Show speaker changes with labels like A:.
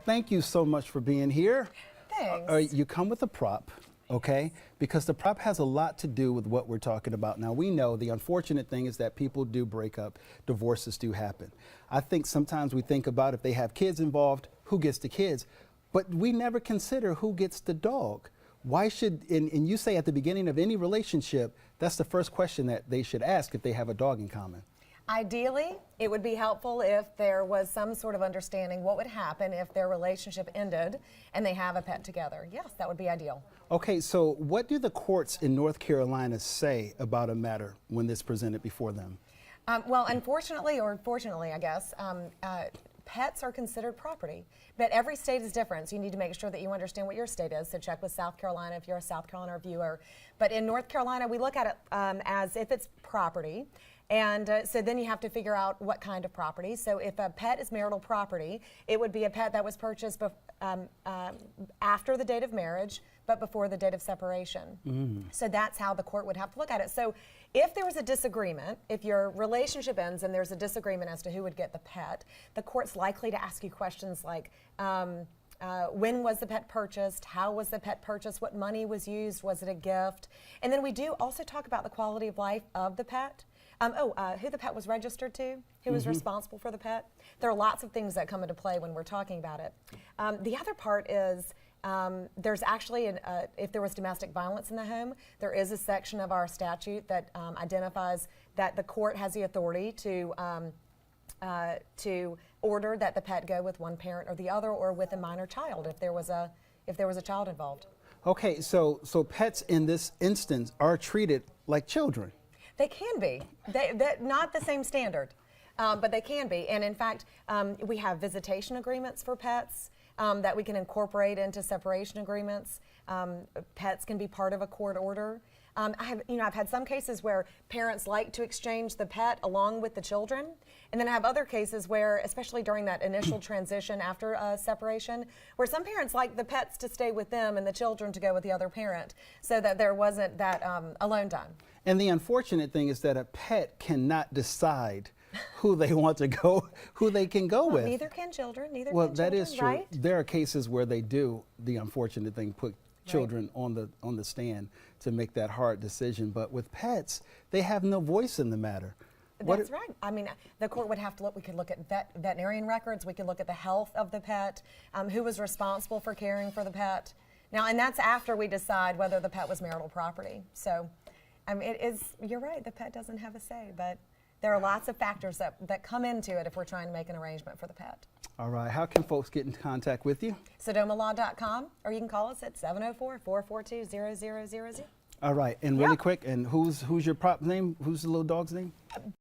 A: thank you so much for being here.
B: Thanks.
A: You come with a prop, okay? Because the prop has a lot to do with what we're talking about. Now, we know the unfortunate thing is that people do break up, divorces do happen. I think sometimes we think about if they have kids involved, who gets the kids? But we never consider who gets the dog. Why should, and you say at the beginning of any relationship, that's the first question that they should ask if they have a dog in common.
B: Ideally, it would be helpful if there was some sort of understanding what would happen if their relationship ended and they have a pet together. Yes, that would be ideal.
A: Okay, so what do the courts in North Carolina say about a matter when this presented before them?
B: Well, unfortunately, or fortunately, I guess, pets are considered property, but every state is different, so you need to make sure that you understand what your state is, so check with South Carolina if you're a South Carolina viewer. But in North Carolina, we look at it as if it's property, and so then you have to figure out what kind of property. So if a pet is marital property, it would be a pet that was purchased after the date of marriage, but before the date of separation. So that's how the court would have to look at it. So if there was a disagreement, if your relationship ends and there's a disagreement as to who would get the pet, the court's likely to ask you questions like, when was the pet purchased? How was the pet purchased? What money was used? Was it a gift? And then we do also talk about the quality of life of the pet. Who the pet was registered to, who was responsible for the pet. There are lots of things that come into play when we're talking about it. The other part is there's actually, if there was domestic violence in the home, there is a section of our statute that identifies that the court has the authority to order that the pet go with one parent or the other, or with a minor child if there was a child involved.
A: Okay, so pets in this instance are treated like children.
B: They can be. Not the same standard, but they can be. And in fact, we have visitation agreements for pets that we can incorporate into separation agreements. Pets can be part of a court order. I've had some cases where parents like to exchange the pet along with the children, and then I have other cases where, especially during that initial transition after separation, where some parents like the pets to stay with them and the children to go with the other parent, so that there wasn't that alone time.
A: And the unfortunate thing is that a pet cannot decide who they want to go, who they can go with.
B: Neither can children.
A: Well, that is true.
B: Right?
A: There are cases where they do, the unfortunate thing, put children on the stand to make that hard decision. But with pets, they have no voice in the matter.
B: That's right. I mean, the court would have to look. We could look at veterinarian records. We could look at the health of the pet, who was responsible for caring for the pet. Now, and that's after we decide whether the pet was marital property. So, I mean, you're right. The pet doesn't have a say, but there are lots of factors that come into it if we're trying to make an arrangement for the pet.
A: All right. How can folks get in contact with you?
B: SodomaLaw.com, or you can call us at 704-442-0000.
A: All right. And really quick, and who's your prop name? Who's the little dog's name?